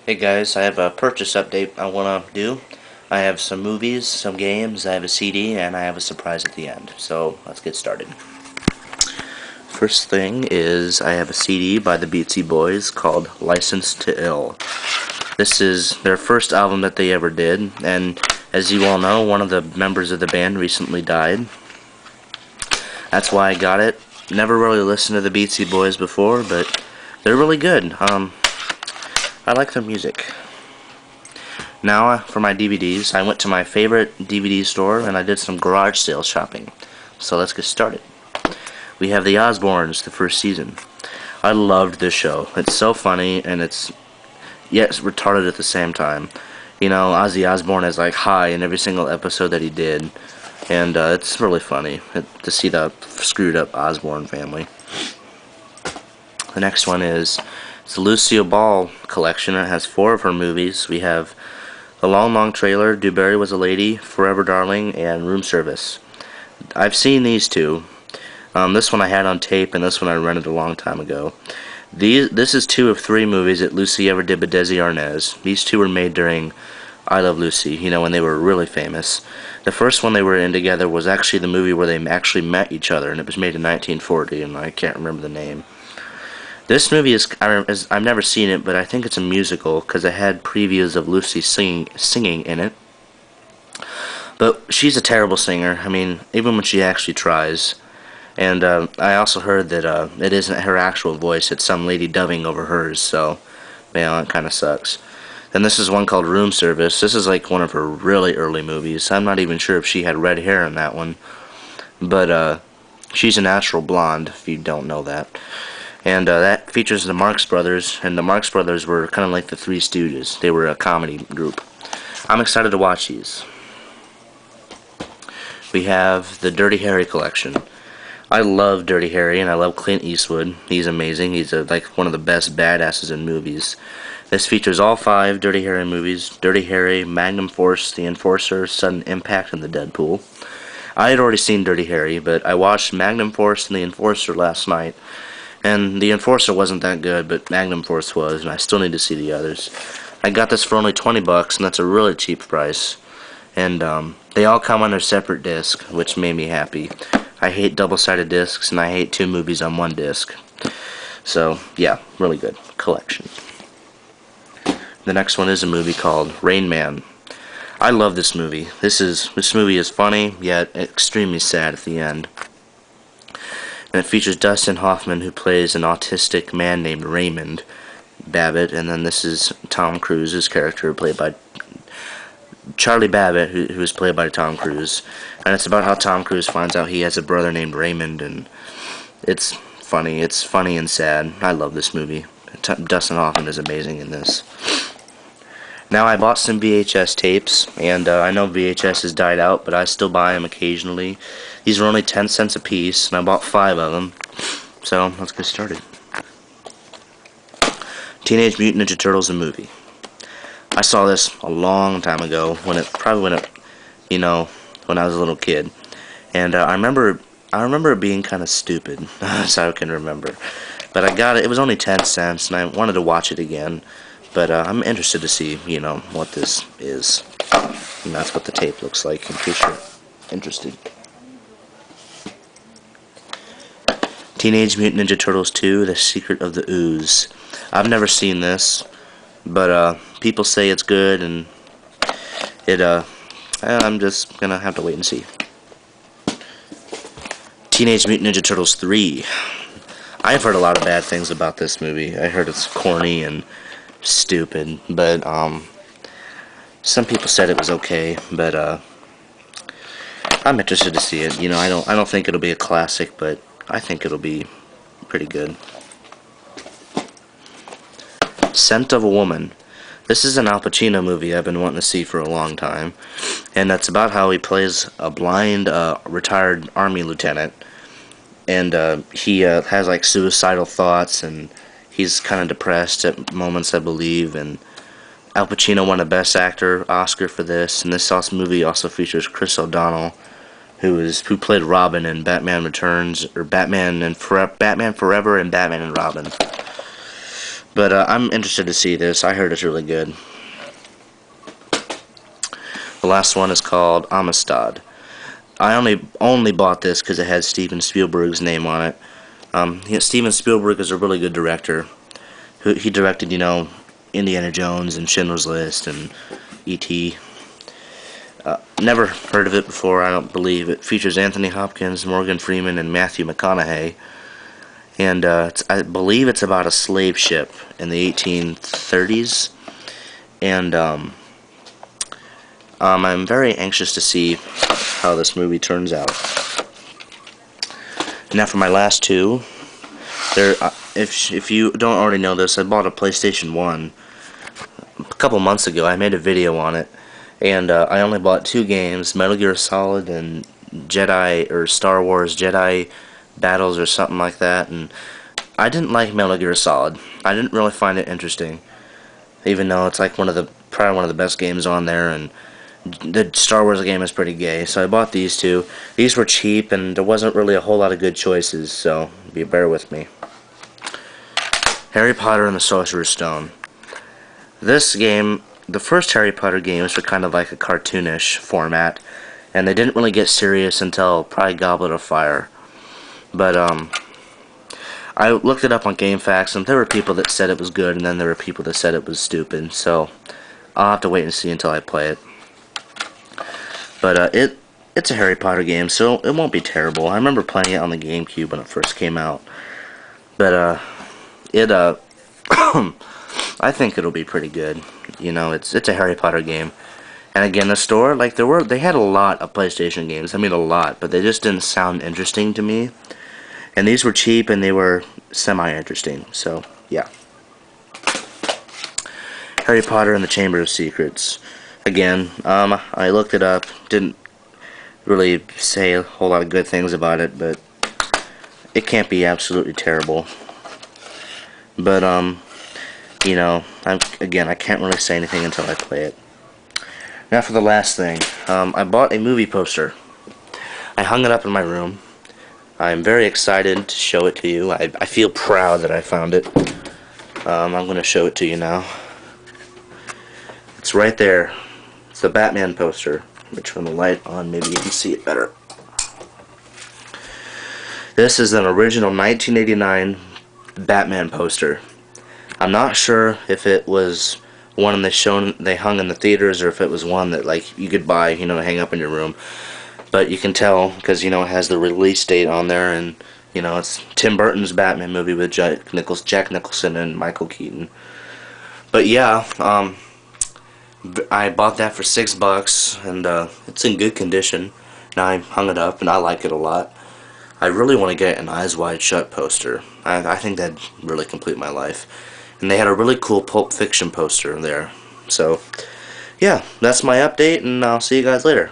Hey guys, I have a purchase update I want to do. I have some movies, some games, I have a CD, and I have a surprise at the end. So let's get started. First thing is I have a CD by the Beatsy Boys called Licensed to Ill. This is their first album that they ever did, and as you all know, one of the members of the band recently died. That's why I got it. Never really listened to the Beatsy Boys before, but they're really good. I like their music. Now, for my DVDs, I went to my favorite DVD store and I did some garage sale shopping. So let's get started. We have The Osbournes, the first season. I loved this show. It's so funny and it's retarded at the same time. You know, Ozzy Osbourne is like high in every single episode that he did, and it's really funny to see the screwed up Osbourne family. The next one is the Lucille Ball collection. It has 4 of her movies. We have The Long Long Trailer, Dewberry Was a Lady, Forever Darling, and Room Service. I've seen these two. This one I had on tape, and this one I rented a long time ago. This is 2 of 3 movies that Lucy ever did with Desi Arnaz. These 2 were made during I Love Lucy, you know, when they were really famous. The first one they were in together was actually the movie where they actually met each other, and it was made in 1940, and I can't remember the name. This movie I've never seen it, but I think it's a musical because it had previews of Lucy singing in it. But she's a terrible singer. I mean, even when she actually tries. And I also heard that it isn't her actual voice; it's some lady dubbing over hers. So, yeah, that kind of sucks. Then this is one called Room Service. This is like one of her really early movies. I'm not even sure if she had red hair in that one, but she's a natural blonde. If you don't know that. And that features the Marx Brothers, and the Marx Brothers were kind of like the Three Stooges. They were a comedy group. I'm excited to watch these. We have the Dirty Harry collection. I love Dirty Harry, and I love Clint Eastwood. He's amazing. He's like one of the best badasses in movies. This features all 5 Dirty Harry movies: Dirty Harry, Magnum Force, The Enforcer, Sudden Impact, and The Deadpool. I had already seen Dirty Harry, but I watched Magnum Force and The Enforcer last night. And The Enforcer wasn't that good, but Magnum Force was, and I still need to see the others. I got this for only $20, and that's a really cheap price. And they all come on their separate disc, which made me happy. I hate double-sided discs, and I hate 2 movies on 1 disc. So, yeah, really good collection. The next one is a movie called Rain Man. I love this movie. This movie is funny, yet extremely sad at the end. And it features Dustin Hoffman, who plays an autistic man named Raymond Babbitt, and then this is Tom Cruise's character, played by Charlie Babbitt, who is played by Tom Cruise. And it's about how Tom Cruise finds out he has a brother named Raymond, and it's funny. It's funny and sad. I love this movie. Dustin Hoffman is amazing in this. Now, I bought some VHS tapes, and I know VHS has died out, but I still buy them occasionally. These were only 10 cents a piece, and I bought 5 of them. So, let's get started. Teenage Mutant Ninja Turtles, the movie. I saw this a long time ago, when I was a little kid. And I remember it being kind of stupid, so I can remember. But I got it. It was only 10 cents, and I wanted to watch it again. But I'm interested to see, what this is. And that's what the tape looks like, in case you're interested. Teenage Mutant Ninja Turtles 2, The Secret of the Ooze. I've never seen this, but people say it's good, and I'm just gonna have to wait and see. Teenage Mutant Ninja Turtles 3. I've heard a lot of bad things about this movie. I heard it's corny and stupid, but some people said it was okay, but I'm interested to see it. I don't think it'll be a classic, but I think it'll be pretty good. Scent of a Woman. This is an Al Pacino movie I've been wanting to see for a long time, and that's about how he plays a blind retired army lieutenant, and he has like suicidal thoughts, and he's kind of depressed at moments, I believe, and Al Pacino won a Best Actor Oscar for this, and this movie also features Chris O'Donnell, who played Robin in Batman Returns, or Batman Forever, and Batman and Robin. But I'm interested to see this. I heard it's really good. The last one is called Amistad. I only bought this because it had Steven Spielberg's name on it. Steven Spielberg is a really good director. He directed, Indiana Jones and Schindler's List and E.T. Never heard of it before, I don't believe. It features Anthony Hopkins, Morgan Freeman, and Matthew McConaughey. And I believe it's about a slave ship in the 1830s. And I'm very anxious to see how this movie turns out. Now for my last two. If you don't already know this, I bought a PlayStation 1 a couple months ago. I made a video on it. And I only bought two games, Metal Gear Solid and Jedi, or Star Wars Jedi Battles or something like that. And I didn't like Metal Gear Solid. I didn't really find it interesting, even though it's like probably one of the best games on there. And the Star Wars game is pretty gay, so I bought these two. These were cheap, and there wasn't really a whole lot of good choices, so bear with me. Harry Potter and the Sorcerer's Stone. This game, the first Harry Potter games were kind of like a cartoonish format, and they didn't really get serious until probably Goblet of Fire. But I looked it up on GameFAQs, and there were people that said it was good, and then there were people that said it was stupid. So I'll have to wait and see until I play it. But it's a Harry Potter game, so it won't be terrible. I remember playing it on the GameCube when it first came out. But I think it'll be pretty good. It's a Harry Potter game. And again, the store, they had a lot of PlayStation games. I mean, a lot, but they just didn't sound interesting to me. And these were cheap, and they were semi-interesting. So, yeah. Harry Potter and the Chamber of Secrets. Again, I looked it up. Didn't really say a whole lot of good things about it, but it can't be absolutely terrible. But, I can't really say anything until I play it. Now for the last thing. I bought a movie poster. I hung it up in my room. I'm very excited to show it to you. I feel proud that I found it. I'm going to show it to you now. It's right there. It's the Batman poster. Let me turn the light on, maybe you can see it better. This is an original 1989 Batman poster. I'm not sure if it was one they hung in the theaters, or if it was one that you could buy, to hang up in your room. But you can tell because it has the release date on there, and it's Tim Burton's Batman movie with Jack Nicholson and Michael Keaton. But yeah, I bought that for $6, and it's in good condition. Now I hung it up, and I like it a lot. I really want to get an Eyes Wide Shut poster. I think that'd really complete my life. And they had a really cool Pulp Fiction poster there. So, yeah, that's my update, and I'll see you guys later.